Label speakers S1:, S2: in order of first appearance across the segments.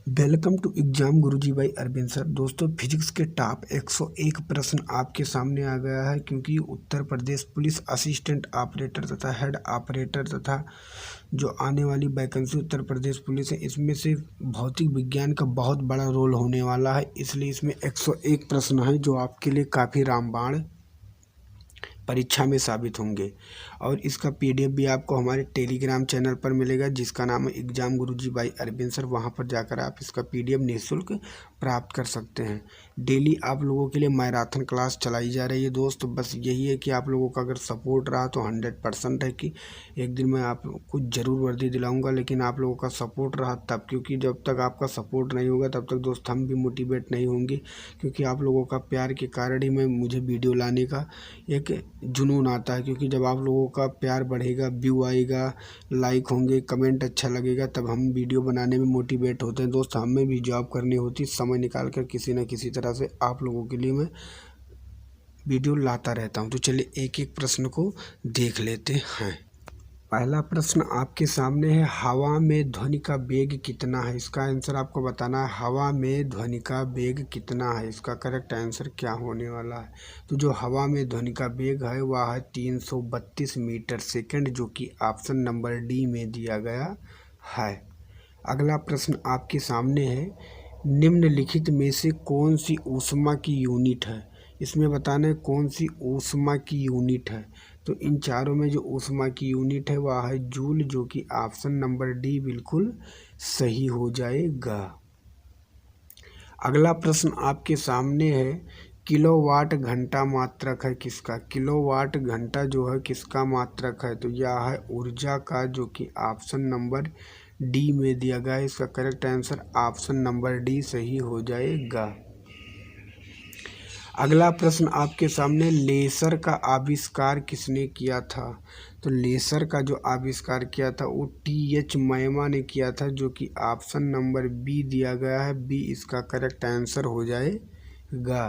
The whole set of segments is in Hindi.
S1: Welcome to exam Guruji by Arvind sir. दोस्तों, फिजिक्स के टॉप 101 प्रश्न आपके सामने आ गया है, क्योंकि Uttar Pradesh police assistant operator तथा हेड ऑपरेटर तथा जो आने वाली वैकेंसी उत्तर प्रदेश पुलिस है, इसमें से भौतिक विज्ञान का बहुत बड़ा रोल होने वाला है। इसलिए इसमें 101 प्रश्न है जो आपके लिए काफ़ी रामबाण परीक्षा में साबित होंगे। और इसका पीडीएफ भी आपको हमारे टेलीग्राम चैनल पर मिलेगा, जिसका नाम है exam Guruji by Arvind sir. वहाँ पर जाकर आप इसका पीडीएफ निःशुल्क प्राप्त कर सकते हैं। डेली आप लोगों के लिए मैराथन क्लास चलाई जा रही है दोस्त। बस यही है कि आप लोगों का अगर सपोर्ट रहा तो 100% है कि एक दिन मैं आपको ज़रूर वर्दी दिलाऊंगा, लेकिन आप लोगों का सपोर्ट रहा तब, क्योंकि जब तक आपका सपोर्ट नहीं होगा तब तक दोस्त हम भी मोटिवेट नहीं होंगे, क्योंकि आप लोगों का प्यार के कारण ही मुझे वीडियो लाने का एक जुनून आता है। क्योंकि जब आप लोगों का प्यार बढ़ेगा, व्यू आएगा, लाइक होंगे, कमेंट अच्छा लगेगा, तब हम वीडियो बनाने में मोटिवेट होते हैं दोस्त। हमें भी जॉब करनी होती, समय निकाल कर किसी न किसी तरह से आप लोगों के लिए मैं वीडियो लाता रहता हूं। तो चलिए एक एक प्रश्न को देख लेते हैं। पहला प्रश्न आपके सामने है, हवा में ध्वनि का वेग कितना है? इसका आंसर आपको बताना है। हवा में ध्वनि का वेग कितना है, इसका करेक्ट आंसर क्या होने वाला है? तो जो हवा में ध्वनि का वेग है वह है 332 मीटर सेकंड, जो कि ऑप्शन नंबर डी में दिया गया है। अगला प्रश्न आपके सामने है, निम्नलिखित में से कौन सी ऊष्मा की यूनिट है? इसमें बताना है कौन सी ऊष्मा की यूनिट है। तो इन चारों में जो ऊष्मा की यूनिट है वह है जूल, जो कि ऑप्शन नंबर डी बिल्कुल सही हो जाएगा। अगला प्रश्न आपके सामने है, किलोवाट घंटा मात्रक है किसका? किलोवाट घंटा जो है किसका मात्रक है? तो यह है ऊर्जा का, जो कि ऑप्शन नंबर डी में दिया गया है। इसका correct answer option number D सही हो जाएगा। अगला प्रश्न आपके सामने, लेसर का आविष्कार किसने किया था? तो लेसर का जो आविष्कार किया था वो टी.एच. मैमा ने किया था, जो कि ऑप्शन नंबर बी दिया गया है। बी इसका करेक्ट आंसर हो जाएगा।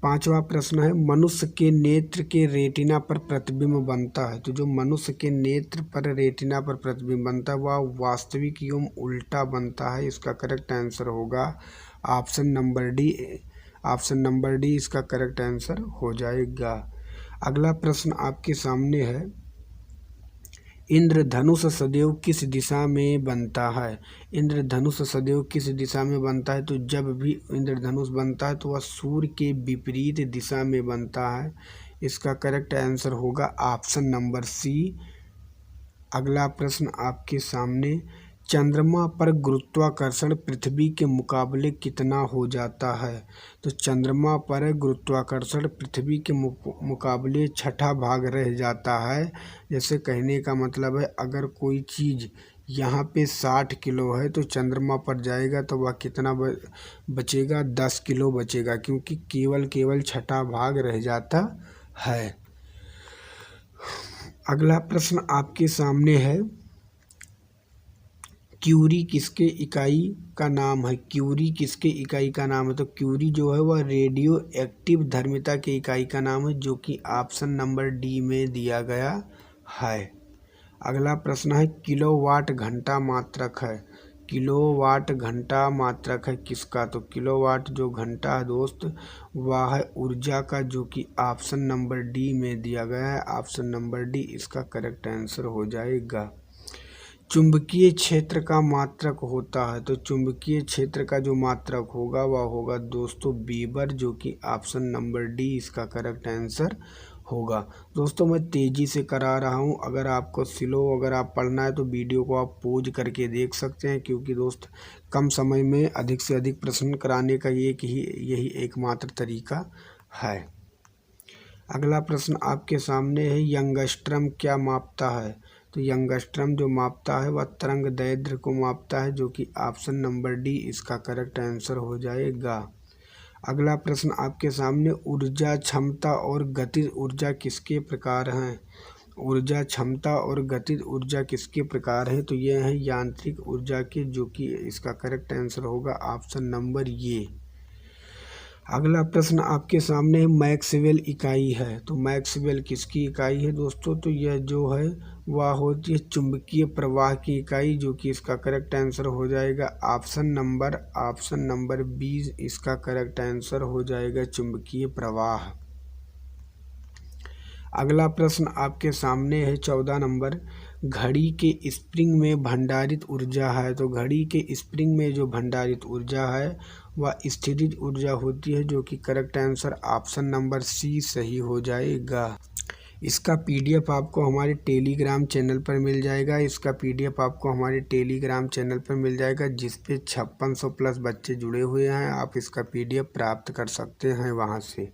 S1: पांचवा प्रश्न है, मनुष्य के नेत्र के रेटिना पर प्रतिबिंब बनता है। तो जो मनुष्य के नेत्र पर रेटिना पर प्रतिबिंब बनता है वह वास्तविक एवं उल्टा बनता है। इसका करेक्ट आंसर होगा option number D. Option number D इसका करेक्ट आंसर हो जाएगा। अगला प्रश्न आपके सामने है, इंद्रधनुष सदैव किस दिशा में बनता है? इंद्रधनुष सदैव किस दिशा में बनता है? तो जब भी इंद्रधनुष बनता है तो वह सूर्य के विपरीत दिशा में बनता है। इसका करेक्ट आंसर होगा ऑप्शन नंबर सी। अगला प्रश्न आपके सामने, चंद्रमा पर गुरुत्वाकर्षण पृथ्वी के मुकाबले कितना हो जाता है? तो चंद्रमा पर गुरुत्वाकर्षण पृथ्वी के मुकाबले छठा भाग रह जाता है। जैसे कहने का मतलब है, अगर कोई चीज़ यहाँ पे 60 किलो है तो चंद्रमा पर जाएगा तो वह कितना बचेगा? 10 किलो बचेगा, क्योंकि केवल छठा भाग रह जाता है। अगला प्रश्न आपके सामने है, क्यूरी किसके इकाई का नाम है? क्यूरी किसके इकाई का नाम है? तो क्यूरी जो है वह रेडियो एक्टिव धर्मिता के इकाई का नाम है, जो कि ऑप्शन नंबर डी में दिया गया है। अगला प्रश्न है, किलोवाट घंटा मात्रक है। किलोवाट घंटा मात्रक है किसका? तो किलोवाट जो घंटा है दोस्त वह है ऊर्जा का, जो कि ऑप्शन नंबर डी में दिया गया है। ऑप्शन नंबर डी इसका करेक्ट आंसर हो जाएगा। चुंबकीय क्षेत्र का मात्रक होता है। तो चुंबकीय क्षेत्र का जो मात्रक होगा वह होगा दोस्तों वेबर, जो कि ऑप्शन नंबर डी इसका करेक्ट आंसर होगा। दोस्तों, मैं तेज़ी से करा रहा हूं, अगर आपको स्लो अगर आप पढ़ना है तो वीडियो को आप पॉज करके देख सकते हैं, क्योंकि दोस्त कम समय में अधिक से अधिक प्रश्न कराने का यही एकमात्र तरीका है। अगला प्रश्न आपके सामने है, यंगस्ट्रम क्या मापता है? तो यंगस्ट्रम जो मापता है वह तरंग दैर्ध्य को मापता है, जो कि ऑप्शन नंबर डी इसका करेक्ट आंसर हो जाएगा। अगला प्रश्न आपके सामने, ऊर्जा क्षमता और गतिज ऊर्जा किसके प्रकार हैं? ऊर्जा क्षमता और गतिज ऊर्जा किसके प्रकार हैं? तो ये हैं यांत्रिक ऊर्जा के, जो कि इसका करेक्ट आंसर होगा ऑप्शन नंबर ये। अगला प्रश्न आपके सामने है, मैक्सवेल इकाई है। तो मैक्सवेल किसकी इकाई है दोस्तों? तो यह जो है वह होती है चुंबकीय प्रवाह की इकाई, जो कि इसका करेक्ट आंसर हो जाएगा ऑप्शन नंबर 20 इसका करेक्ट आंसर हो जाएगा चुंबकीय प्रवाह। अगला प्रश्न आपके सामने है 14 नंबर, घड़ी के स्प्रिंग में भंडारित ऊर्जा है। तो घड़ी के स्प्रिंग में जो भंडारित ऊर्जा है वह स्थितिज ऊर्जा होती है, जो कि correct answer option number C सही हो जाएगा। इसका पीडीएफ आपको हमारे टेलीग्राम चैनल पर मिल जाएगा। जिस पे 5600 प्लस बच्चे जुड़े हुए हैं। आप इसका पीडीएफ प्राप्त कर सकते हैं वहां से।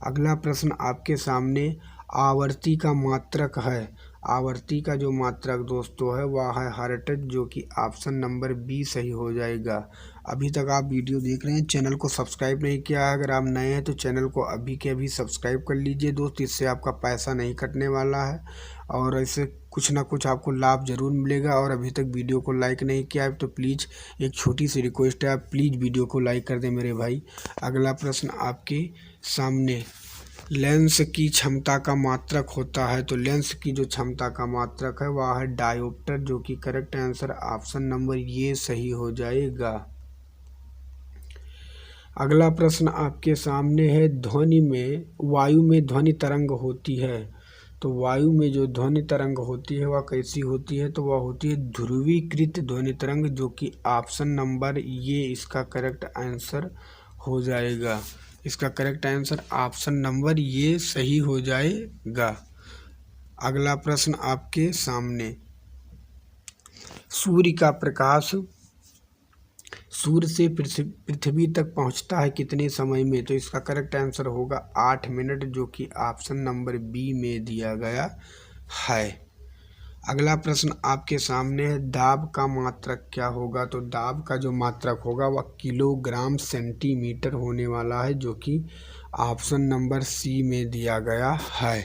S1: अगला प्रश्न आपके सामने आवर्ती का मात्रक है। आवर्ती का जो मात्रक दोस्तों है वह है हर्ट्ज, जो कि ऑप्शन नंबर बी सही हो जाएगा। अभी तक आप वीडियो देख रहे हैं, चैनल को सब्सक्राइब नहीं किया है, अगर आप नए हैं तो चैनल को अभी के अभी सब्सक्राइब कर लीजिए दोस्त। इससे आपका पैसा नहीं कटने वाला है और इससे कुछ ना कुछ आपको लाभ ज़रूर मिलेगा। और अभी तक वीडियो को लाइक नहीं किया है तो प्लीज़ एक छोटी सी रिक्वेस्ट है, आप प्लीज़ वीडियो को लाइक कर दें मेरे भाई। अगला प्रश्न आपके सामने, लेंस की क्षमता का मात्रक होता है। तो लेंस की जो क्षमता का मात्रक है वह है डायोप्टर, जो कि करेक्ट आंसर ऑप्शन नंबर ये सही हो जाएगा। अगला प्रश्न आपके सामने है, वायु में ध्वनि तरंग होती है। तो वायु में जो ध्वनि तरंग होती है वह कैसी होती है? तो वह होती है ध्रुवीकृत ध्वनि तरंग, जो कि ऑप्शन नंबर ये इसका करेक्ट आंसर हो जाएगा। इसका करेक्ट आंसर ऑप्शन नंबर ये सही हो जाएगा। अगला प्रश्न आपके सामने, सूर्य का प्रकाश सूर्य से पृथ्वी तक पहुंचता है कितने समय में? तो इसका करेक्ट आंसर होगा 8 मिनट, जो कि ऑप्शन नंबर बी में दिया गया है। अगला प्रश्न आपके सामने है, दाब का मात्रक क्या होगा? तो दाब का जो मात्रक होगा वह किलोग्राम सेंटीमीटर होने वाला है, जो कि ऑप्शन नंबर सी में दिया गया है।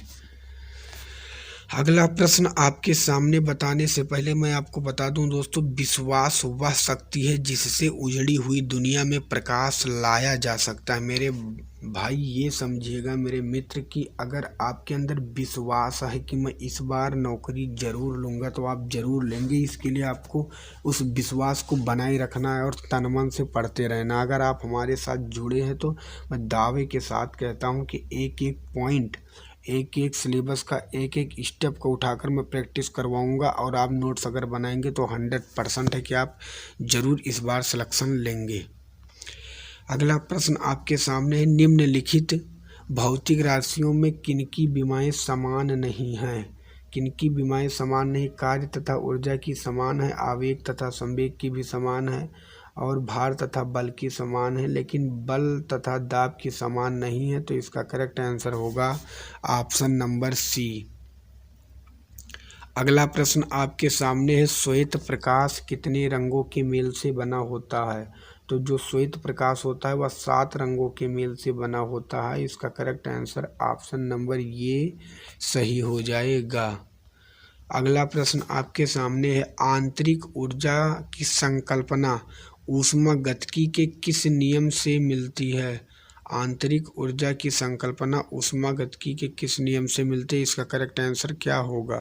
S1: अगला प्रश्न आपके सामने बताने से पहले मैं आपको बता दूं दोस्तों, विश्वास वह शक्ति है जिससे उजड़ी हुई दुनिया में प्रकाश लाया जा सकता है। मेरे भाई ये समझिएगा मेरे मित्र कि अगर आपके अंदर विश्वास है कि मैं इस बार नौकरी ज़रूर लूँगा तो आप ज़रूर लेंगे। इसके लिए आपको उस विश्वास को बनाए रखना है और तन मन से पढ़ते रहना। अगर आप हमारे साथ जुड़े हैं तो मैं दावे के साथ कहता हूँ कि एक एक पॉइंट, एक एक सिलेबस का एक एक स्टेप को उठाकर मैं प्रैक्टिस करवाऊंगा और आप नोट्स अगर बनाएंगे तो 100% है कि आप ज़रूर इस बार सिलेक्शन लेंगे। अगला प्रश्न आपके सामने है, निम्नलिखित भौतिक राशियों में किनकी विमाएँ समान नहीं हैं? किनकी विमाएँ समान नहीं? कार्य तथा ऊर्जा की समान है, आवेग तथा संवेग की भी समान है और भार तथा बल की समान है, लेकिन बल तथा दाब की समान नहीं है। तो इसका करेक्ट आंसर होगा ऑप्शन नंबर सी। अगला प्रश्न आपके सामने है, श्वेत प्रकाश कितने रंगों के मेल से बना होता है? तो जो श्वेत प्रकाश होता है वह 7 रंगों के मेल से बना होता है। इसका करेक्ट आंसर ऑप्शन नंबर ये सही हो जाएगा। अगला प्रश्न आपके सामने है, आंतरिक ऊर्जा की संकल्पना ऊष्मागतिकी के किस नियम से मिलती है? आंतरिक ऊर्जा की संकल्पना ऊष्मागतिकी के किस नियम से मिलती है? इसका करेक्ट आंसर क्या होगा?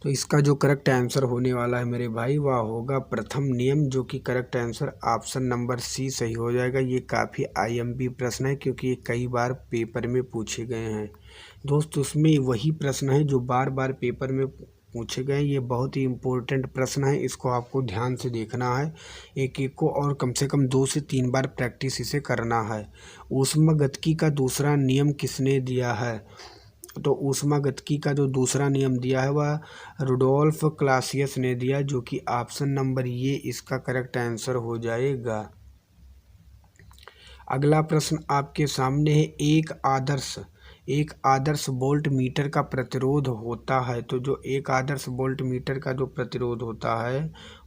S1: तो इसका जो करेक्ट आंसर होने वाला है मेरे भाई वह होगा प्रथम नियम, जो कि correct answer option number C सही हो जाएगा। ये काफ़ी आईएमपी प्रश्न है क्योंकि ये कई बार पेपर में पूछे गए हैं दोस्त। उसमें वही प्रश्न है जो बार बार पेपर में पूछे गए। ये बहुत ही इम्पोर्टेंट प्रश्न है, इसको आपको ध्यान से देखना है एक एक को और कम से कम 2 से 3 बार प्रैक्टिस इसे करना है। ऊष्मागतिकी का दूसरा नियम किसने दिया है? तो ऊष्मागतिकी का जो दूसरा नियम दिया है वह रुडोल्फ क्लासियस ने दिया, जो कि ऑप्शन नंबर ये इसका करेक्ट आंसर हो जाएगा। अगला प्रश्न आपके सामने है, एक आदर्श वोल्ट मीटर का प्रतिरोध होता है। तो जो एक आदर्श वोल्ट मीटर का जो प्रतिरोध होता है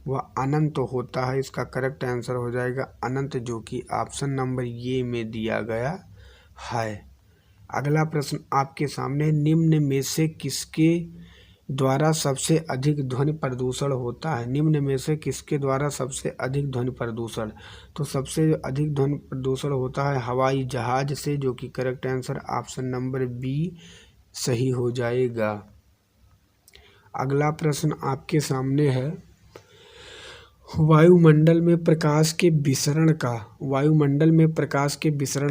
S1: वह अनंत होता है। इसका करेक्ट आंसर हो जाएगा अनंत, जो कि ऑप्शन नंबर ये में दिया गया है। अगला प्रश्न आपके सामने, निम्न में से किसके द्वारा सबसे अधिक ध्वनि प्रदूषण होता है? निम्न में से किसके द्वारा सबसे अधिक ध्वनि प्रदूषण? तो सबसे अधिक ध्वनि प्रदूषण होता है हवाई जहाज से, जो कि correct answer option number B सही हो जाएगा। अगला प्रश्न आपके सामने है, वायुमंडल में प्रकाश के विसरण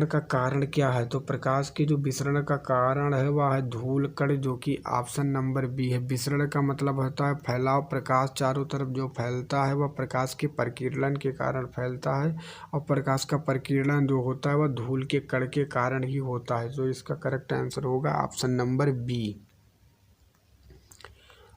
S1: का कारण क्या है? तो प्रकाश के जो विसरण का कारण है वह है धूल कण, जो कि ऑप्शन नंबर बी है। विसरण का मतलब होता है फैलाव, प्रकाश चारों तरफ जो फैलता है वह प्रकाश के प्रकीर्णन के कारण फैलता है, और प्रकाश का प्रकीर्णन जो होता है वह धूल के कण के कारण ही होता है। तो इसका करेक्ट आंसर होगा ऑप्शन नंबर बी।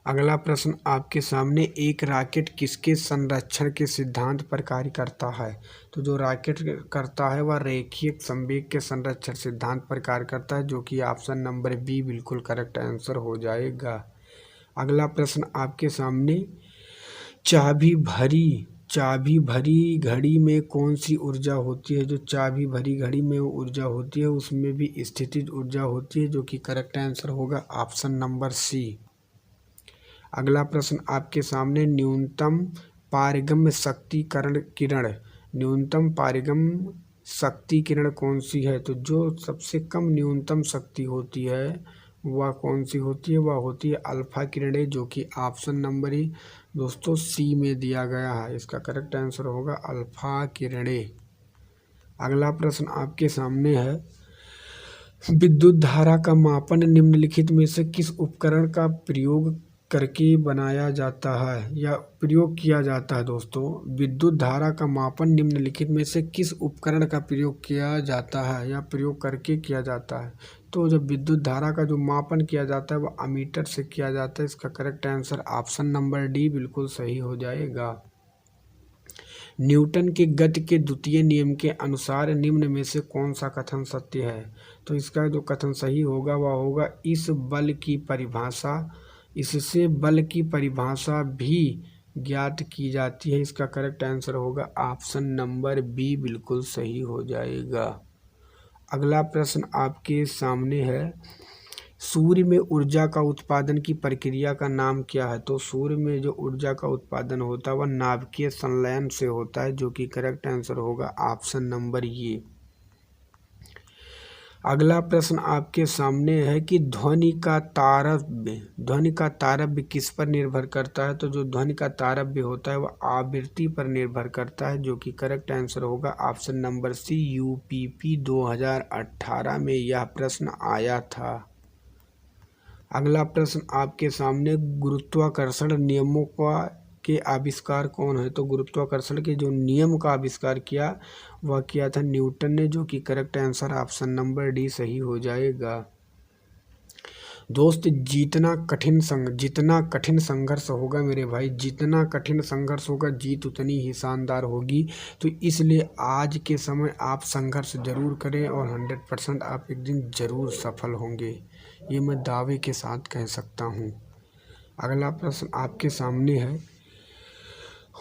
S1: अगला प्रश्न आपके सामने, एक रॉकेट किसके संरक्षण के सिद्धांत पर कार्य करता है? तो जो रॉकेट करता है वह रेखीय संवेग के संरक्षण सिद्धांत पर कार्य करता है, जो कि ऑप्शन नंबर बी बिल्कुल करेक्ट आंसर हो जाएगा। अगला प्रश्न आपके सामने, चाबी भरी घड़ी में कौन सी ऊर्जा होती है? जो चाबी भरी घड़ी में ऊर्जा होती है उसमें भी स्थितिज ऊर्जा होती है, जो कि करेक्ट आंसर होगा ऑप्शन नंबर सी। अगला प्रश्न आपके सामने, न्यूनतम पारगम्य शक्ति किरण कौन सी है? तो जो सबसे कम न्यूनतम शक्ति होती है वह कौन सी होती है? वह होती है अल्फा किरणें, जो कि ऑप्शन नंबर ही दोस्तों सी में दिया गया है। इसका करेक्ट आंसर होगा अल्फा किरणें। अगला प्रश्न आपके सामने है, विद्युत धारा का मापन निम्नलिखित में से किस उपकरण का प्रयोग करके बनाया जाता है या प्रयोग किया जाता है? दोस्तों, विद्युत धारा का मापन निम्नलिखित में से किस उपकरण का प्रयोग किया जाता है या प्रयोग करके किया जाता है? तो जब विद्युत धारा का जो मापन किया जाता है वह अमीटर से किया जाता है। इसका correct answer option number D बिल्कुल सही हो जाएगा। न्यूटन के गति के द्वितीय नियम के अनुसार निम्न में से कौन सा कथन सत्य है? तो इसका जो कथन सही होगा वह होगा, इससे बल की परिभाषा भी ज्ञात की जाती है। इसका करेक्ट आंसर होगा ऑप्शन नंबर बी बिल्कुल सही हो जाएगा। अगला प्रश्न आपके सामने है, सूर्य में ऊर्जा का उत्पादन की प्रक्रिया का नाम क्या है? तो सूर्य में जो ऊर्जा का उत्पादन होता है वह नाभिकीय संलयन से होता है, जो कि करेक्ट आंसर होगा ऑप्शन नंबर ये। अगला प्रश्न आपके सामने है कि ध्वनि का तारव्य किस पर निर्भर करता है? तो जो ध्वनि का तारव्य होता है वह आवृत्ति पर निर्भर करता है, जो कि करेक्ट आंसर होगा ऑप्शन नंबर सी। यूपीपी 2018 में यह प्रश्न आया था। अगला प्रश्न आपके सामने, गुरुत्वाकर्षण नियमों के आविष्कार कौन है? तो गुरुत्वाकर्षण के जो नियम का आविष्कार किया वह किया था न्यूटन ने, जो कि correct answer option number D सही हो जाएगा। दोस्त, जितना कठिन संघर्ष होगा मेरे भाई, जितना कठिन संघर्ष होगा जीत उतनी ही शानदार होगी। तो इसलिए आज के समय आप संघर्ष जरूर करें और 100% आप एक दिन जरूर सफल होंगे, ये मैं दावे के साथ कह सकता हूँ। अगला प्रश्न आपके सामने है,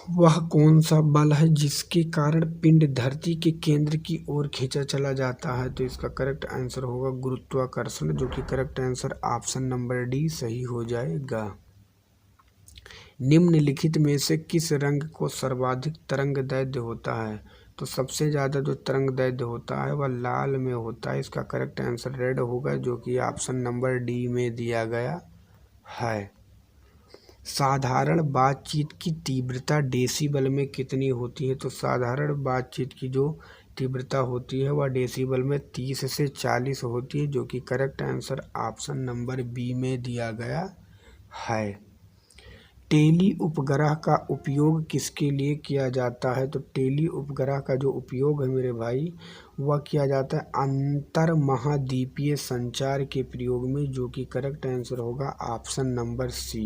S1: वह कौन सा बल है जिसके कारण पिंड धरती के केंद्र की ओर खींचा चला जाता है? तो इसका करेक्ट आंसर होगा गुरुत्वाकर्षण, जो कि correct answer option number D सही हो जाएगा। निम्नलिखित में से किस रंग को सर्वाधिक तरंगदैर्ध्य होता है? तो सबसे ज़्यादा जो तरंगदैर्ध्य होता है वह लाल में होता है। इसका करेक्ट आंसर रेड होगा, जो कि ऑप्शन नंबर डी में दिया गया है। साधारण बातचीत की तीव्रता डेसिबल में कितनी होती है? तो साधारण बातचीत की जो तीव्रता होती है वह डेसिबल में 30 से 40 होती है, जो कि correct answer option number B में दिया गया है। टेली उपग्रह का उपयोग किसके लिए किया जाता है? तो टेली उपग्रह का जो उपयोग है मेरे भाई वह किया जाता है अंतर महाद्वीपीय संचार के प्रयोग में, जो कि करेक्ट आंसर होगा ऑप्शन नंबर सी।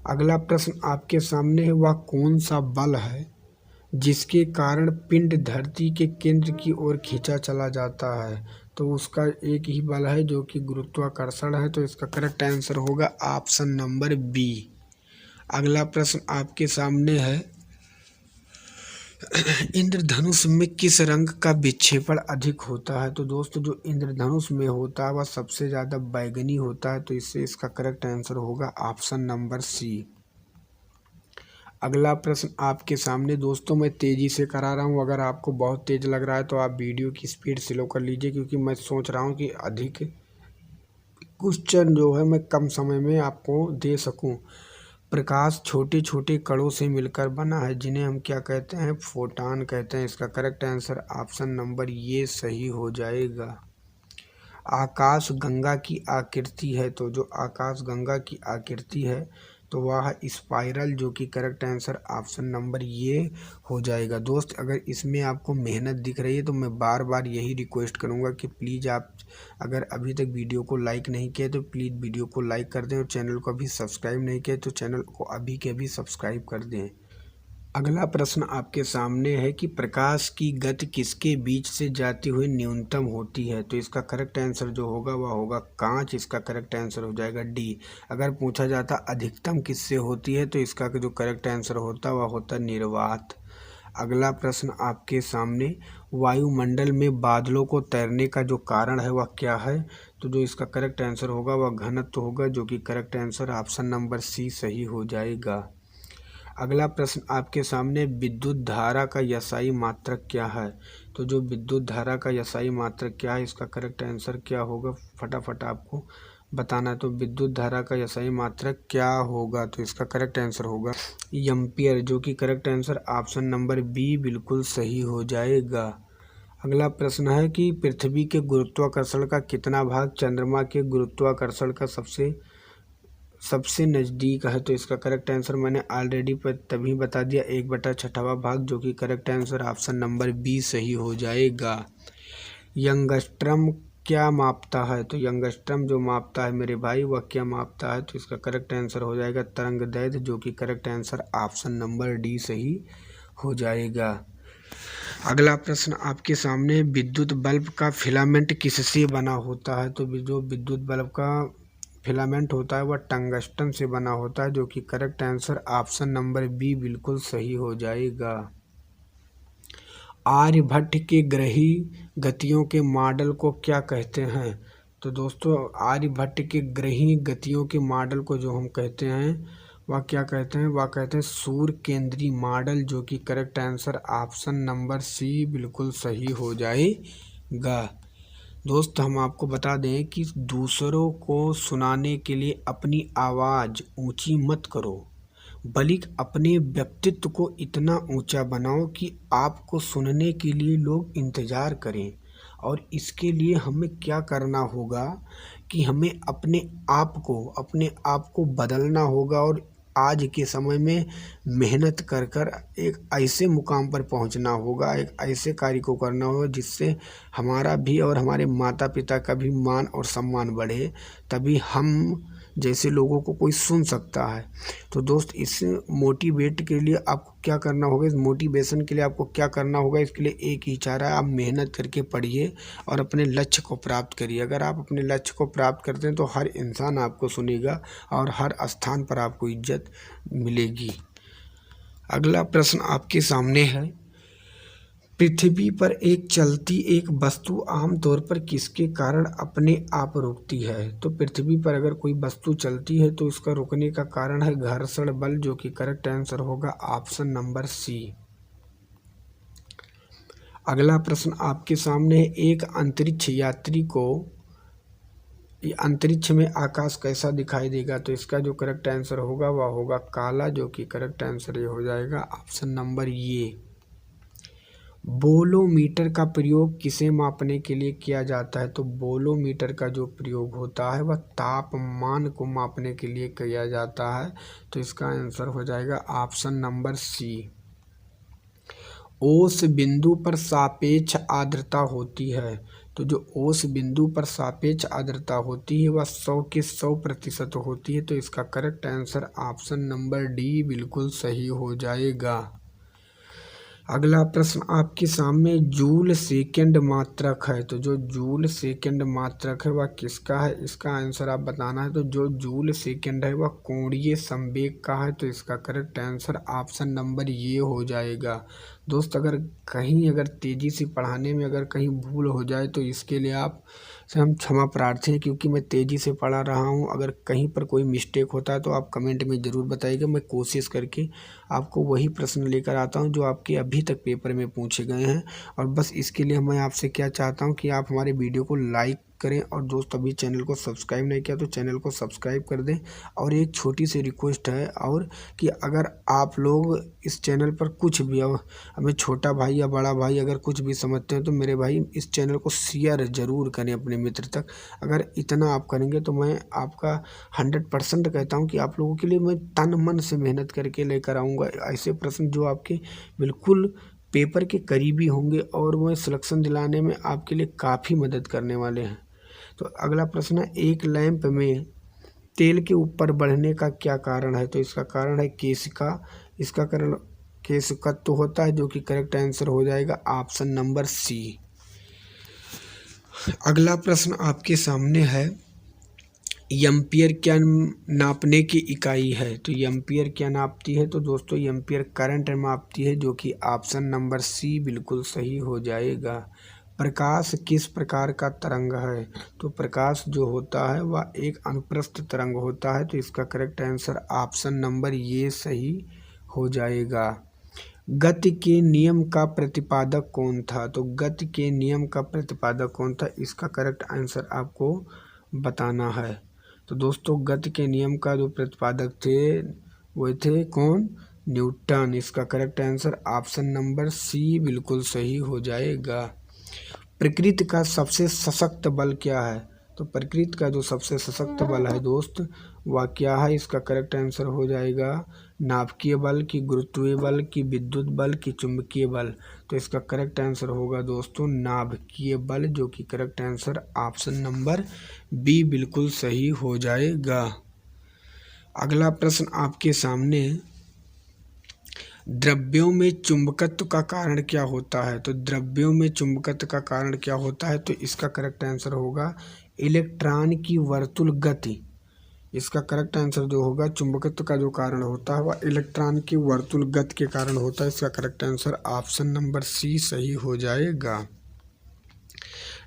S1: अगला प्रश्न आपके सामने है, वह कौन सा बल है जिसके कारण पिंड धरती के केंद्र की ओर खींचा चला जाता है? तो उसका एक ही बल है, जो कि गुरुत्वाकर्षण है। तो इसका करेक्ट आंसर होगा ऑप्शन नंबर बी। अगला प्रश्न आपके सामने है, इंद्रधनुष में किस रंग का विक्षेपण अधिक होता है? तो दोस्तों जो इंद्रधनुष में होता है वह सबसे ज़्यादा बैगनी होता है, तो इससे इसका करेक्ट आंसर होगा ऑप्शन नंबर सी। अगला प्रश्न आपके सामने दोस्तों मैं तेज़ी से करा रहा हूँ, अगर आपको बहुत तेज़ लग रहा है तो आप वीडियो की स्पीड स्लो कर लीजिए, क्योंकि मैं सोच रहा हूँ कि अधिक क्वेश्चन जो है मैं कम समय में आपको दे सकूँ। प्रकाश छोटे छोटे कणों से मिलकर बना है, जिन्हें हम क्या कहते हैं? फोटॉन कहते हैं। इसका करेक्ट आंसर ऑप्शन नंबर ये सही हो जाएगा। आकाश गंगा की आकृति है, तो जो आकाश गंगा की आकृति है तो वह स्पाइरल, जो कि करेक्ट आंसर ऑप्शन नंबर ये हो जाएगा। दोस्त अगर इसमें आपको मेहनत दिख रही है तो मैं बार बार यही रिक्वेस्ट करूंगा कि प्लीज़ आप अगर अभी तक वीडियो को लाइक नहीं किया तो प्लीज़ वीडियो को लाइक कर दें, और चैनल को अभी सब्सक्राइब नहीं किया तो चैनल को अभी के अभी सब्सक्राइब कर दें। अगला प्रश्न आपके सामने है कि प्रकाश की गति किसके बीच से जाती हुई न्यूनतम होती है? तो इसका करेक्ट आंसर जो होगा वह होगा कांच। इसका करेक्ट आंसर हो जाएगा डी। अगर पूछा जाता अधिकतम किससे होती है तो इसका जो करेक्ट आंसर होता वह होता निर्वात। अगला प्रश्न आपके सामने, वायुमंडल में बादलों को तैरने का जो कारण है वह क्या है? तो जो इसका करेक्ट आंसर होगा वह घनत्व होगा, जो कि correct answer option number C सही हो जाएगा। अगला प्रश्न आपके सामने, विद्युत धारा का यसाई मात्रक क्या है? तो जो विद्युत धारा का यसाई मात्रक क्या है, इसका करेक्ट आंसर क्या होगा? फटाफट आपको बताना है। तो विद्युत धारा का यसाई मात्रक क्या होगा? तो इसका करेक्ट आंसर होगा एम्पियर, जो कि correct answer option number B बिल्कुल सही हो जाएगा। अगला प्रश्न है कि पृथ्वी के गुरुत्वाकर्षण का कितना भाग चंद्रमा के गुरुत्वाकर्षण का सबसे नज़दीक है? तो इसका करेक्ट आंसर मैंने ऑलरेडी तभी बता दिया, 1/6वां भाग, जो कि correct answer option number B सही हो जाएगा। यंगस्ट्रम क्या मापता है? तो यंगस्ट्रम जो मापता है मेरे भाई वह क्या मापता है? तो इसका करेक्ट आंसर हो जाएगा तरंगदैर्घ्य, जो कि correct answer option number D सही हो जाएगा। अगला प्रश्न आपके सामने, विद्युत बल्ब का फिलामेंट किससे बना होता है? तो जो विद्युत बल्ब का फिलामेंट होता है वह टंगस्टन से बना होता है, जो कि correct answer option number B बिल्कुल सही हो जाएगा। आर्यभट्ट के ग्रही गतियों के मॉडल को क्या कहते हैं? तो दोस्तों आर्यभट्ट के ग्रही गतियों के मॉडल को जो हम कहते हैं वह क्या कहते हैं? वह कहते हैं सूर्य केंद्री मॉडल, जो कि correct answer option number C बिल्कुल सही हो जाएगा। दोस्त हम आपको बता दें कि दूसरों को सुनाने के लिए अपनी आवाज़ ऊंची मत करो, बल्कि अपने व्यक्तित्व को इतना ऊंचा बनाओ कि आपको सुनने के लिए लोग इंतज़ार करें। और इसके लिए हमें क्या करना होगा कि हमें अपने आप को बदलना होगा, और आज के समय में मेहनत कर कर एक ऐसे मुकाम पर पहुंचना होगा, एक ऐसे कार्य को करना होगा जिससे हमारा भी और हमारे माता पिता का भी मान और सम्मान बढ़े, तभी हम जैसे लोगों को कोई सुन सकता है। तो दोस्त इस मोटिवेट के लिए आपको क्या करना होगा, इस मोटिवेशन के लिए आपको क्या करना होगा, इसके लिए एक ही चारा है, आप मेहनत करके पढ़िए और अपने लक्ष्य को प्राप्त करिए। अगर आप अपने लक्ष्य को प्राप्त करते हैं तो हर इंसान आपको सुनेगा और हर स्थान पर आपको इज्जत मिलेगी। अगला प्रश्न आपके सामने है, पृथ्वी पर चलती एक वस्तु आमतौर पर किसके कारण अपने आप रुकती है? तो पृथ्वी पर अगर कोई वस्तु चलती है तो इसका रुकने का कारण है घर्षण बल, जो कि करेक्ट आंसर होगा ऑप्शन नंबर सी। अगला प्रश्न आपके सामने है, एक अंतरिक्ष यात्री को अंतरिक्ष में आकाश कैसा दिखाई देगा? तो इसका जो करेक्ट आंसर होगा वह होगा काला, जो कि करेक्ट आंसर ये हो जाएगा ऑप्शन नंबर ये। बोलोमीटर का प्रयोग किसे मापने के लिए किया जाता है? तो बोलोमीटर का जो प्रयोग होता है वह तापमान को मापने के लिए किया जाता है, तो इसका आंसर हो जाएगा ऑप्शन नंबर सी। ओस बिंदु पर सापेक्ष आर्द्रता होती है, तो जो ओस बिंदु पर सापेक्ष आर्द्रता होती है वह 100 के 100% होती है, तो इसका correct answer option number D बिल्कुल सही हो जाएगा। अगला प्रश्न आपके सामने जूल सेकंड मात्रक है, तो जो जूल सेकंड मात्रक है वह किसका है, इसका आंसर आप बताना है। तो जो जूल सेकंड है वह कोणीय संवेग का है, तो इसका करेक्ट आंसर ऑप्शन नंबर ये हो जाएगा। दोस्त अगर तेज़ी से पढ़ाने में अगर कहीं भूल हो जाए तो इसके लिए आप से हम क्षमा प्रार्थी हैं, क्योंकि मैं तेज़ी से पढ़ा रहा हूं। अगर कहीं पर कोई मिस्टेक होता है तो आप कमेंट में ज़रूर बताइएगा, मैं कोशिश करके आपको वही प्रश्न लेकर आता हूं जो आपके अभी तक पेपर में पूछे गए हैं। और बस इसके लिए मैं आपसे क्या चाहता हूं कि आप हमारे वीडियो को लाइक करें, और दोस्त अभी चैनल को सब्सक्राइब नहीं किया तो चैनल को सब्सक्राइब कर दें। और एक छोटी सी रिक्वेस्ट है और कि अगर आप लोग इस चैनल पर कुछ भी हमें छोटा भाई या बड़ा भाई अगर कुछ भी समझते हैं तो मेरे भाई इस चैनल को शेयर ज़रूर करें अपने मित्र तक। अगर इतना आप करेंगे तो मैं आपका 100% कहता हूं कि आप लोगों के लिए मैं तन मन से मेहनत करके लेकर आऊँगा ऐसे प्रश्न जो आपके बिल्कुल पेपर के करीबी होंगे और वो सिलेक्शन दिलाने में आपके लिए काफ़ी मदद करने वाले हैं। तो अगला प्रश्न है, एक लैंप में तेल के ऊपर बढ़ने का क्या कारण है, तो इसका कारण है केशिका। इसका कारण केशिकत्व होता है, जो कि करेक्ट आंसर हो जाएगा ऑप्शन नंबर सी। अगला प्रश्न आपके सामने है, एम्पियर क्या नापने की इकाई है, तो एम्पियर क्या नापती है, तो दोस्तों एम्पियर करंट मापती है, जो कि ऑप्शन नंबर सी बिल्कुल सही हो जाएगा। प्रकाश किस प्रकार का तरंग है, तो प्रकाश जो होता है वह एक अनुप्रस्थ तरंग होता है, तो इसका करेक्ट आंसर ऑप्शन नंबर ये सही हो जाएगा। गति के नियम का प्रतिपादक कौन था, तो गति के नियम का प्रतिपादक कौन था, इसका करेक्ट आंसर आपको बताना है। तो दोस्तों गति के नियम का जो प्रतिपादक थे वो थे कौन, न्यूटन। इसका correct answer option number C बिल्कुल सही हो जाएगा। प्रकृति का सबसे सशक्त बल क्या है, तो प्रकृति का जो सबसे सशक्त बल है दोस्त वह क्या है, इसका करेक्ट आंसर हो जाएगा नाभिकीय बल, की गुरुत्वीय बल, की विद्युत बल, की चुंबकीय बल। तो इसका करेक्ट आंसर होगा दोस्तों नाभिकीय बल, जो कि correct answer option number B बिल्कुल सही हो जाएगा। अगला प्रश्न आपके सामने, द्रव्यों में चुंबकत्व का कारण क्या होता है, तो द्रव्यों में चुंबकत्व का कारण क्या होता है, तो इसका करेक्ट आंसर होगा इलेक्ट्रॉन की वर्तुल गति। इसका करेक्ट आंसर जो होगा चुंबकत्व का जो कारण होता है वह इलेक्ट्रॉन की वर्तुल गति के कारण होता है। इसका correct answer option number C सही हो जाएगा।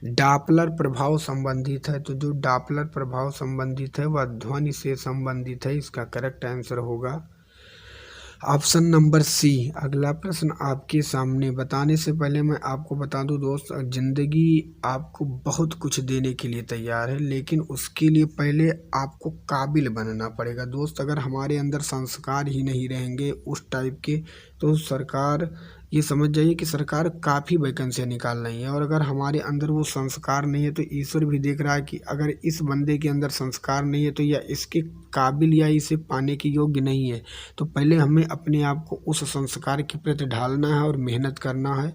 S1: डॉपलर प्रभाव संबंधित है, तो जो डॉपलर प्रभाव संबंधित है वह ध्वनि से संबंधित है। इसका करेक्ट आंसर होगा ऑप्शन नंबर सी। अगला प्रश्न आपके सामने, बताने से पहले मैं आपको बता दूं दोस्त, ज़िंदगी आपको बहुत कुछ देने के लिए तैयार है, लेकिन उसके लिए पहले आपको काबिल बनना पड़ेगा दोस्त। अगर हमारे अंदर संस्कार ही नहीं रहेंगे उस टाइप के, तो सरकार ये समझ जाइए कि सरकार काफ़ी वैकेंसियाँ निकाल रही है। और अगर हमारे अंदर वो संस्कार नहीं है तो ईश्वर भी देख रहा है कि अगर इस बंदे के अंदर संस्कार नहीं है तो या इसके काबिल या इसे पाने के योग्य नहीं है। तो पहले हमें अपने आप को उस संस्कार के प्रति ढालना है और मेहनत करना है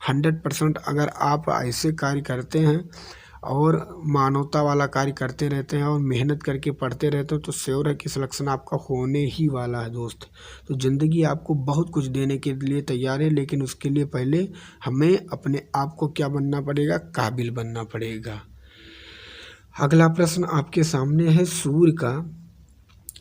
S1: 100%। अगर आप ऐसे कार्य करते हैं और मानवता वाला कार्य करते रहते हैं और मेहनत करके पढ़ते रहते हैं तो श्योर है कि सिलेक्शन आपका होने ही वाला है दोस्त। तो ज़िंदगी आपको बहुत कुछ देने के लिए तैयार है, लेकिन उसके लिए पहले हमें अपने आप को क्या बनना पड़ेगा, काबिल बनना पड़ेगा। अगला प्रश्न आपके सामने है,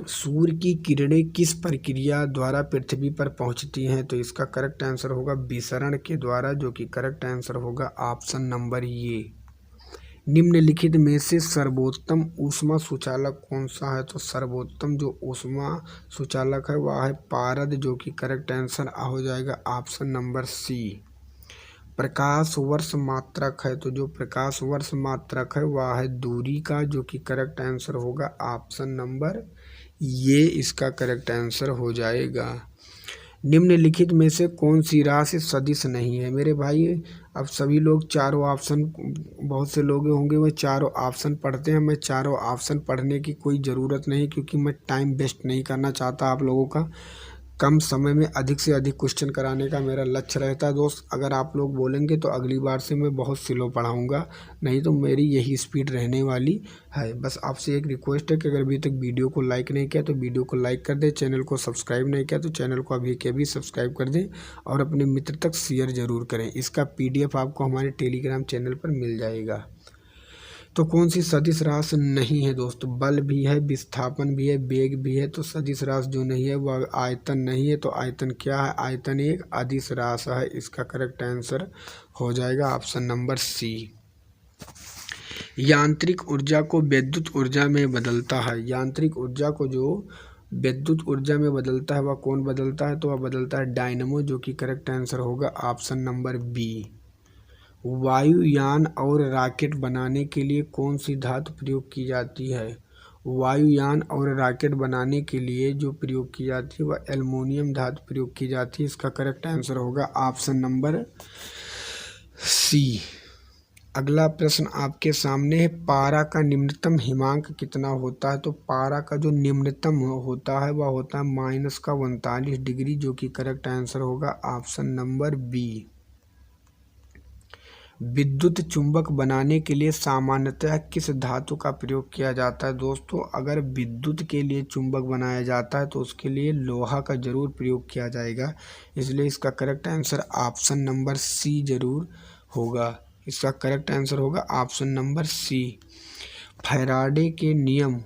S1: सूर्य की किरणें किस प्रक्रिया द्वारा पृथ्वी पर पहुंचती हैं, तो इसका करेक्ट आंसर होगा विसरण के द्वारा, जो कि करेक्ट आंसर होगा ऑप्शन नंबर ये। निम्नलिखित में से सर्वोत्तम ऊष्मा सुचालक कौन सा है, तो सर्वोत्तम जो ऊष्मा सुचालक है वह है पारद, जो कि करेक्ट आंसर हो जाएगा ऑप्शन नंबर सी। प्रकाश वर्ष मात्रक है, तो जो प्रकाश वर्ष मात्रक है वह है दूरी का, जो कि करेक्ट आंसर होगा ऑप्शन नंबर ये, इसका करेक्ट आंसर हो जाएगा। निम्नलिखित में से कौन सी राशि सदिश नहीं है, मेरे भाई अब सभी लोग चारों ऑप्शन, बहुत से लोग होंगे वह चारों ऑप्शन पढ़ते हैं। मैं चारों ऑप्शन पढ़ने की कोई ज़रूरत नहीं, क्योंकि मैं टाइम वेस्ट नहीं करना चाहता आप लोगों का। कम समय में अधिक से अधिक क्वेश्चन कराने का मेरा लक्ष्य रहता है दोस्त। अगर आप लोग बोलेंगे तो अगली बार से मैं बहुत स्लो पढ़ाऊँगा, नहीं तो मेरी यही स्पीड रहने वाली है। बस आपसे एक रिक्वेस्ट है कि अगर अभी तक वीडियो को लाइक नहीं किया तो वीडियो को लाइक कर दें, चैनल को सब्सक्राइब नहीं किया तो चैनल को अभी के अभी सब्सक्राइब कर दें और अपने मित्र तक शेयर ज़रूर करें। इसका PDF आपको हमारे टेलीग्राम चैनल पर मिल जाएगा। तो कौन सी सदिश राशि नहीं है दोस्तों? बल भी है, विस्थापन भी है, वेग भी है। तो सदिश राशि जो नहीं है वह आयतन नहीं है। तो आयतन क्या है? आयतन एक अदिश राशि है। इसका करेक्ट आंसर हो जाएगा ऑप्शन नंबर सी। यांत्रिक ऊर्जा को विद्युत ऊर्जा में बदलता है। यांत्रिक ऊर्जा को जो विद्युत ऊर्जा में बदलता है वह कौन बदलता है? तो वह बदलता है डायनमो, जो कि करेक्ट आंसर होगा ऑप्शन नंबर बी। वायुयान और रॉकेट बनाने के लिए कौन सी धातु प्रयोग की जाती है? वायुयान और रॉकेट बनाने के लिए जो प्रयोग की जाती है वह एल्युमिनियम धातु प्रयोग की जाती है। इसका करेक्ट आंसर होगा ऑप्शन नंबर सी। अगला प्रश्न आपके सामने है, पारा का निम्नतम हिमांक कितना होता है? तो पारा का जो निम्नतम होता है वह होता है -39 डिग्री, जो कि करेक्ट आंसर होगा ऑप्शन नंबर बी। विद्युत चुंबक बनाने के लिए सामान्यतः किस धातु का प्रयोग किया जाता है? दोस्तों, अगर विद्युत के लिए चुंबक बनाया जाता है तो उसके लिए लोहा का जरूर प्रयोग किया जाएगा, इसलिए इसका correct answer option number C जरूर होगा। इसका करेक्ट आंसर होगा ऑप्शन नंबर सी। फैराडे के नियम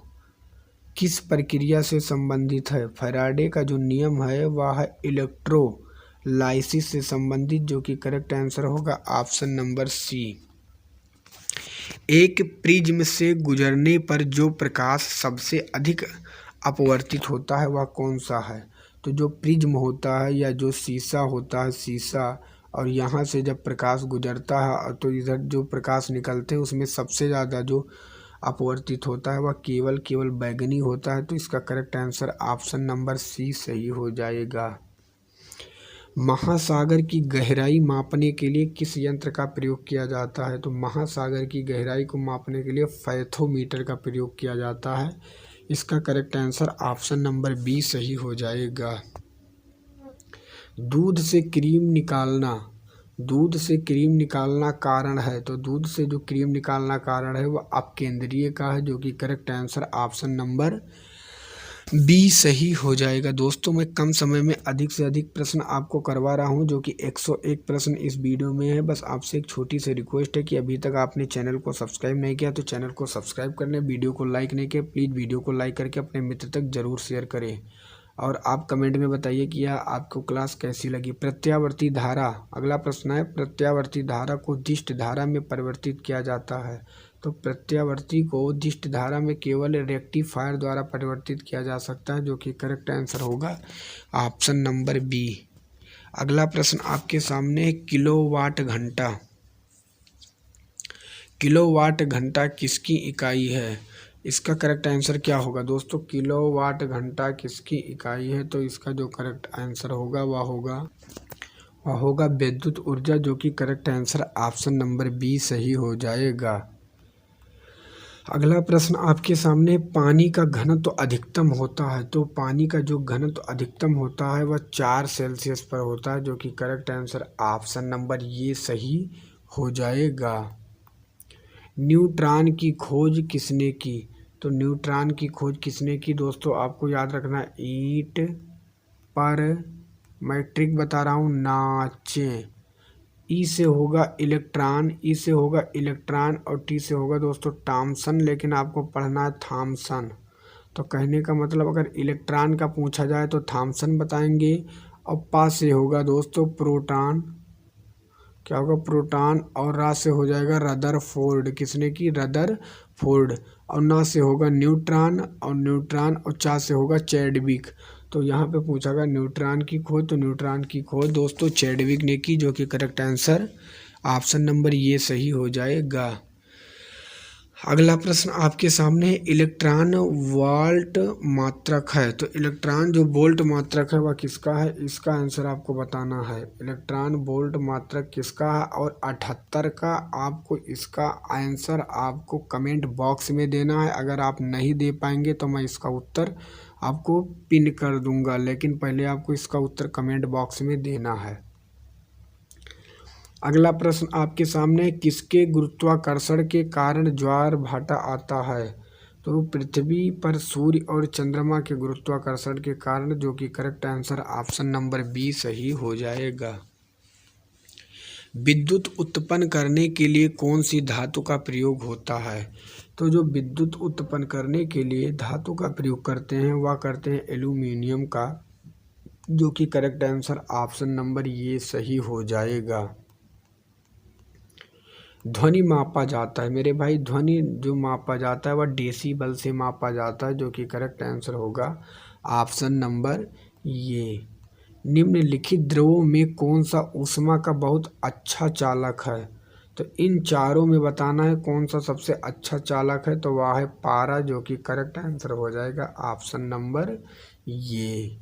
S1: किस प्रक्रिया से संबंधित है? फैराडे का जो नियम है वह है इलेक्ट्रोलाइसिस से संबंधित, जो कि करेक्ट आंसर होगा ऑप्शन नंबर सी। एक प्रिज्म से गुजरने पर जो प्रकाश सबसे अधिक अपवर्तित होता है वह कौन सा है? तो जो प्रिज्म होता है या जो शीशा होता है, शीशा, और यहाँ से जब प्रकाश गुजरता है तो इधर जो प्रकाश निकलते हैं उसमें सबसे ज़्यादा जो अपवर्तित होता है वह केवल बैगनी होता है। तो इसका correct answer option number C सही हो जाएगा। महासागर की गहराई मापने के लिए किस यंत्र का प्रयोग किया जाता है? तो महासागर की गहराई को मापने के लिए पैथोमीटर का प्रयोग किया जाता है। इसका correct answer option number B सही हो जाएगा। दूध से क्रीम निकालना कारण है। तो दूध से जो क्रीम निकालना कारण है वह अपकेंद्रीय का है, जो कि correct answer option number B सही हो जाएगा। दोस्तों, मैं कम समय में अधिक से अधिक प्रश्न आपको करवा रहा हूं, जो कि 101 प्रश्न इस वीडियो में है। बस आपसे एक छोटी सी रिक्वेस्ट है कि अभी तक आपने चैनल को सब्सक्राइब नहीं किया तो चैनल को सब्सक्राइब कर लें। वीडियो को लाइक नहीं किया, प्लीज़ वीडियो को लाइक करके अपने मित्र तक जरूर शेयर करें। और आप कमेंट में बताइए कि यह आपको क्लास कैसी लगी। प्रत्यावर्ती धारा, अगला प्रश्न है, प्रत्यावर्ती धारा को दिष्ट धारा में परिवर्तित किया जाता है। तो प्रत्यावर्ती को दिष्ट धारा में केवल रेक्टिफायर द्वारा परिवर्तित किया जा सकता है, जो कि करेक्ट आंसर होगा ऑप्शन नंबर बी। अगला प्रश्न आपके सामने, किलोवाट घंटा किसकी इकाई है? इसका करेक्ट आंसर क्या होगा? दोस्तों, किलोवाट घंटा किसकी इकाई है? तो इसका जो करेक्ट आंसर होगा वह होगा विद्युत ऊर्जा, जो कि correct answer option number B सही हो जाएगा। अगला प्रश्न आपके सामने, पानी का घनत्व अधिकतम होता है। तो पानी का जो घनत्व अधिकतम होता है वह 4 सेल्सियस पर होता है, जो कि करेक्ट आंसर ऑप्शन नंबर ये सही हो जाएगा। न्यूट्रॉन की खोज किसने की? तो न्यूट्रॉन की खोज किसने की? दोस्तों, आपको याद रखना, ईंट पर मैं ट्रिक बता रहा हूँ, नाचें। ई से होगा इलेक्ट्रॉन, और टी से होगा दोस्तों थॉमसन, लेकिन आपको पढ़ना है थॉमसन। तो कहने का मतलब, अगर इलेक्ट्रॉन का पूछा जाए तो थॉमसन बताएंगे, और पा से होगा दोस्तों प्रोटॉन, क्या होगा प्रोटॉन, और रा से हो जाएगा रदरफोर्ड, किसने की? रदरफोर्ड, और ना से होगा न्यूट्रॉन, और चा से होगा चैडविक। तो यहाँ पे पूछा गया न्यूट्रॉन की खोज, तो न्यूट्रॉन की खोज दोस्तों चैडविक ने की, जो कि करेक्ट आंसर ऑप्शन नंबर ये सही हो जाएगा। अगला प्रश्न आपके सामने, इलेक्ट्रॉन वोल्ट मात्रक है। तो इलेक्ट्रॉन जो वोल्ट मात्रक है वह किसका है? इसका आंसर आपको बताना है। इलेक्ट्रॉन वोल्ट मात्रक किसका है? और 78 का आपको इसका आंसर आपको कमेंट बॉक्स में देना है। अगर आप नहीं दे पाएंगे तो मैं इसका उत्तर आपको पिन कर दूंगा, लेकिन पहले आपको इसका उत्तर कमेंट बॉक्स में देना है। अगला प्रश्न आपके सामने, किसके गुरुत्वाकर्षण के कारण ज्वार भाटा आता है? तो पृथ्वी पर सूर्य और चंद्रमा के गुरुत्वाकर्षण के कारण, जो कि correct answer option number B सही हो जाएगा। विद्युत उत्पन्न करने के लिए कौन सी धातु का प्रयोग होता है? तो जो विद्युत उत्पन्न करने के लिए धातु का प्रयोग करते हैं वह करते हैं एल्यूमिनियम का, जो कि करेक्ट आंसर ऑप्शन नंबर ये सही हो जाएगा। ध्वनि मापा जाता है मेरे भाई, ध्वनि जो मापा जाता है वह डेसिबल से मापा जाता है, जो कि करेक्ट आंसर होगा ऑप्शन नंबर ये। निम्नलिखित द्रवों में कौन सा ऊष्मा का बहुत अच्छा चालक है? तो इन चारों में बताना है कौन सा सबसे अच्छा चालक है, तो वह है पारा, जो कि करेक्ट आंसर हो जाएगा ऑप्शन नंबर ये।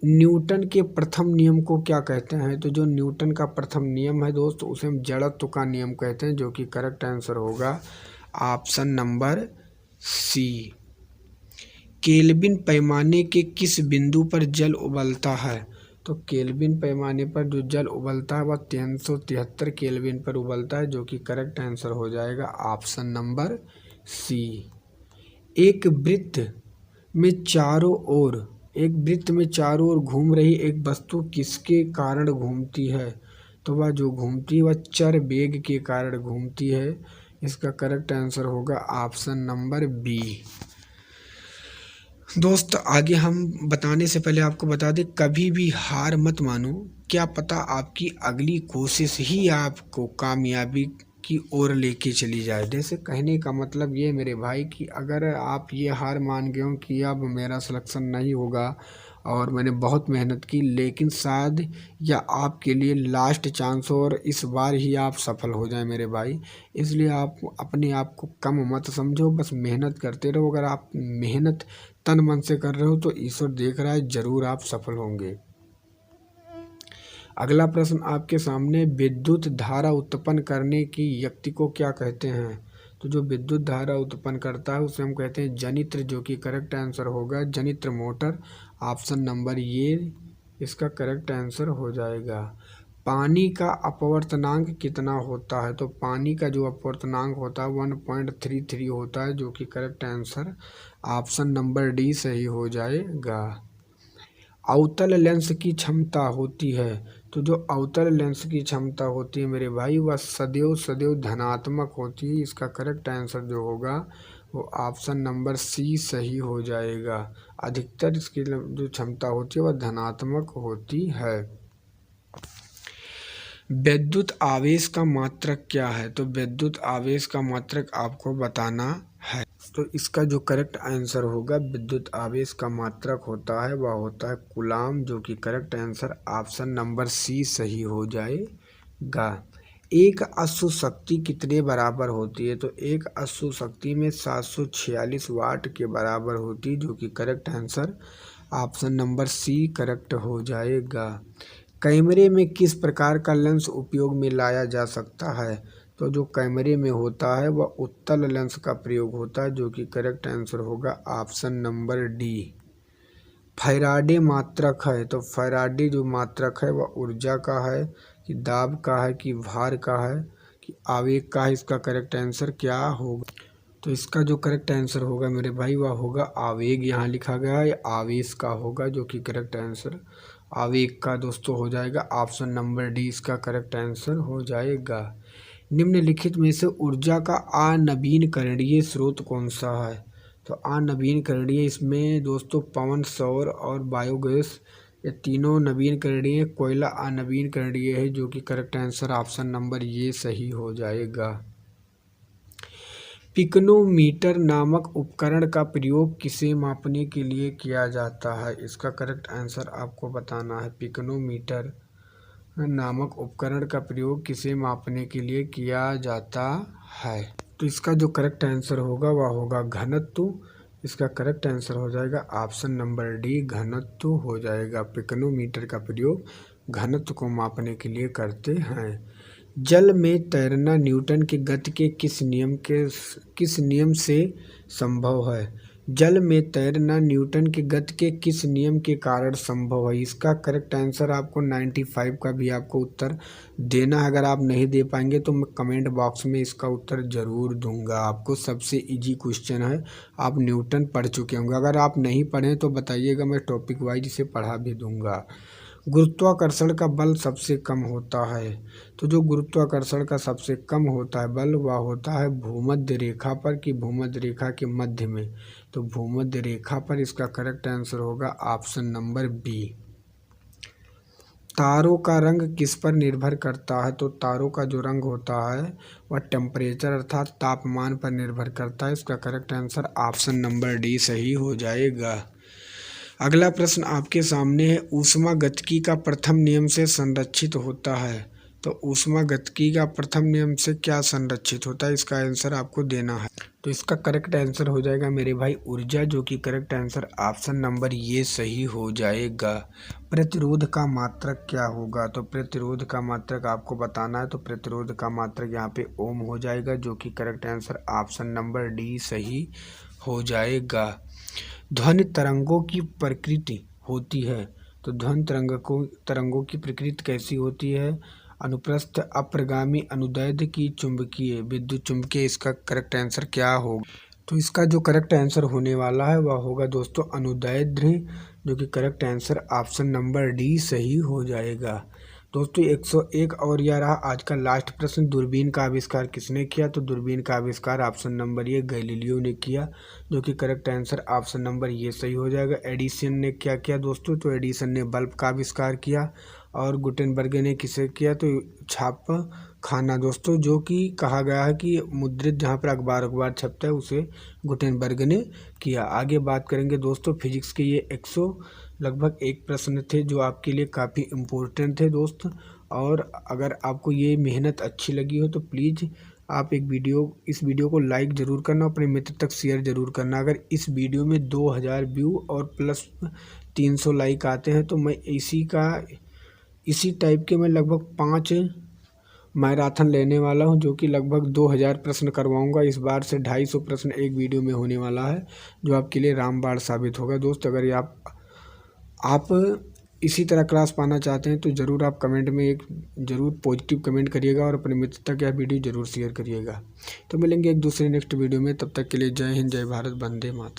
S1: न्यूटन के प्रथम नियम को क्या कहते हैं? तो जो न्यूटन का प्रथम नियम है दोस्त, उसे हम जड़त्व का नियम कहते हैं, जो कि करेक्ट आंसर होगा ऑप्शन नंबर सी। केल्विन पैमाने के किस बिंदु पर जल उबलता है? तो केल्विन पैमाने पर जो जल उबलता है वह 373 केल्विन पर उबलता है, जो कि करेक्ट आंसर हो जाएगा ऑप्शन नंबर सी। एक वृत्त में चारों ओर घूम रही एक वस्तु किसके कारण घूमती है? तो वह जो घूमती है वह चर वेग के कारण घूमती है। इसका करेक्ट आंसर होगा ऑप्शन नंबर बी। दोस्त आगे हम बताने से पहले आपको बता दें, कभी भी हार मत मानो, क्या पता आपकी अगली कोशिश ही आपको कामयाबी की ओर लेके चली जाए। जैसे कहने का मतलब ये मेरे भाई कि अगर आप ये हार मान गए हो कि अब मेरा सिलेक्शन नहीं होगा और मैंने बहुत मेहनत की, लेकिन शायद या आपके लिए लास्ट चांस हो और इस बार ही आप सफल हो जाएं मेरे भाई, इसलिए आप अपने आप को कम मत समझो, बस मेहनत करते रहो। अगर आप मेहनत तन मन से कर रहे हो तो ईश्वर देख रहा है, जरूर आप सफल होंगे। अगला प्रश्न आपके सामने, विद्युत धारा उत्पन्न करने की युक्ति को क्या कहते हैं? तो जो विद्युत धारा उत्पन्न करता है उसे हम कहते हैं जनित्र, जो कि करेक्ट आंसर होगा जनित्र मोटर, ऑप्शन नंबर ये इसका करेक्ट आंसर हो जाएगा। पानी का अपवर्तनांक कितना होता है? तो पानी का जो अपवर्तनांक होता है 1.33 होता है, जो कि correct answer option number D सही हो जाएगा। अवतल लेंस की क्षमता होती है, तो जो अवतल लेंस की क्षमता होती है मेरे भाई वह सदैव धनात्मक होती है। इसका करेक्ट आंसर जो होगा वो ऑप्शन नंबर सी सही हो जाएगा। अधिकतर इसकी जो क्षमता होती है वह धनात्मक होती है। विद्युत आवेश का मात्रक क्या है? तो विद्युत आवेश का मात्रक आपको बताना है। तो इसका जो करेक्ट आंसर होगा, विद्युत आवेश का मात्रक होता है वह होता है कूलाम, जो कि correct answer option number C सही हो जाएगा। एक अश्व शक्ति कितने बराबर होती है? तो एक अश्व शक्ति में 746 वाट के बराबर होती है, जो कि correct answer option number C correct हो जाएगा। कैमरे में किस प्रकार का लेंस उपयोग में लाया जा सकता है? तो जो कैमरे में होता है वह उत्तल लेंस का प्रयोग होता है, जो कि करेक्ट आंसर होगा ऑप्शन नंबर डी। फैराडे मात्रक है, तो फैराडे जो मात्रक है वह ऊर्जा का है कि दाब का है कि भार का है कि आवेग का है? इसका करेक्ट आंसर क्या होगा? तो इसका जो करेक्ट आंसर होगा मेरे भाई वह होगा आवेग, यहाँ लिखा गया है आवेश का होगा, जो कि करेक्ट आंसर आवेग का दोस्तों हो जाएगा। ऑप्शन नंबर डी इसका करेक्ट आंसर हो जाएगा। निम्नलिखित में से ऊर्जा का अनवीनकरणीय स्रोत कौन सा है? तो अनवीनकरणीय इसमें दोस्तों पवन, सौर और बायोगैस ये तीनों नवीनकरणीय, कोयला अनवीनकरणीय है, जो कि करेक्ट आंसर ऑप्शन नंबर ये सही हो जाएगा। पिकोनोमीटर नामक उपकरण का प्रयोग किसे मापने के लिए किया जाता है? इसका करेक्ट आंसर आपको बताना है। पिकोनोमीटर नामक उपकरण का प्रयोग किसे मापने के लिए किया जाता है? तो इसका जो करेक्ट आंसर होगा वह होगा घनत्व। इसका करेक्ट आंसर हो जाएगा ऑप्शन नंबर डी घनत्व हो जाएगा। पिकोनोमीटर का प्रयोग घनत्व को मापने के लिए करते हैं। जल में तैरना न्यूटन के गति के किस नियम से संभव है? जल में तैरना न्यूटन के गति के किस नियम के कारण संभव है? इसका करेक्ट आंसर आपको 95 का भी आपको उत्तर देना है। अगर आप नहीं दे पाएंगे तो मैं कमेंट बॉक्स में इसका उत्तर ज़रूर दूंगा आपको। सबसे इजी क्वेश्चन है, आप न्यूटन पढ़ चुके होंगे। अगर आप नहीं पढ़ें तो बताइएगा, मैं टॉपिक वाइज इसे पढ़ा भी दूंगा। गुरुत्वाकर्षण का बल सबसे कम होता है, तो जो गुरुत्वाकर्षण का सबसे कम होता है बल वह होता है भूमध्य रेखा पर कि भूमध्य रेखा के मध्य में, तो भूमध्य रेखा पर। इसका करेक्ट आंसर होगा ऑप्शन नंबर बी। तारों का रंग किस पर निर्भर करता है? तो तारों का जो रंग होता है वह टेम्परेचर अर्थात तापमान पर निर्भर करता है। इसका correct answer option number D सही हो जाएगा। अगला प्रश्न आपके सामने है, ऊष्मागतिकी का प्रथम नियम से संरक्षित होता है, तो ऊष्मागतिकी का प्रथम नियम से क्या संरक्षित होता है? इसका आंसर आपको देना है। तो इसका करेक्ट आंसर हो जाएगा मेरे भाई ऊर्जा, जो कि करेक्ट आंसर ऑप्शन नंबर ये सही हो जाएगा। प्रतिरोध का मात्रक क्या होगा? तो प्रतिरोध का मात्रक आपको बताना है, तो प्रतिरोध का मात्रक यहाँ पे ओम हो जाएगा, जो कि correct answer option number D सही हो जाएगा। ध्वनि तरंगों की प्रकृति होती है, तो ध्वनि तरंगों की प्रकृति कैसी होती है? अनुप्रस्थ, अप्रगामी, अनुदैर्ध्य की चुंबकीय, विद्युत चुम्बकीय। इसका करेक्ट आंसर क्या होगा? तो इसका जो करेक्ट आंसर होने वाला है वह होगा दोस्तों अनुदैर्ध्य, जो कि correct answer option number D सही हो जाएगा। दोस्तों 101 और यह रहा आज का लास्ट प्रश्न। दूरबीन का आविष्कार किसने किया? तो दूरबीन का आविष्कार ऑप्शन नंबर ये गैलीलियो ने किया, जो कि करेक्ट आंसर ऑप्शन नंबर ये सही हो जाएगा। एडिसन ने क्या किया दोस्तों? तो एडिसन ने बल्ब का आविष्कार किया। और गुटेनबर्ग ने किसे किया? तो छाप खाना दोस्तों, जो कि कहा गया है कि मुद्रित जहाँ पर अखबार छपता है उसे गुटेनबर्ग ने किया। आगे बात करेंगे दोस्तों फिजिक्स के ये 100 लगभग एक प्रश्न थे जो आपके लिए काफ़ी इम्पोर्टेंट थे दोस्त। और अगर आपको ये मेहनत अच्छी लगी हो तो प्लीज़ आप इस वीडियो को लाइक ज़रूर करना, अपने मित्र तक शेयर ज़रूर करना। अगर इस वीडियो में 2000 व्यू और प्लस 300 लाइक आते हैं तो मैं इसी टाइप के मैं लगभग 5 मैराथन लेने वाला हूं, जो कि लगभग 2000 प्रश्न करवाऊंगा। इस बार से 250 प्रश्न एक वीडियो में होने वाला है, जो आपके लिए रामबाण साबित होगा दोस्त। अगर आप इसी तरह क्लास पाना चाहते हैं तो ज़रूर आप कमेंट में एक ज़रूर पॉजिटिव कमेंट करिएगा और अपने मित्र तक यह वीडियो ज़रूर शेयर करिएगा। तो मिलेंगे एक दूसरे नेक्स्ट वीडियो में, तब तक के लिए जय हिंद, जय भारत, वंदे मातरम।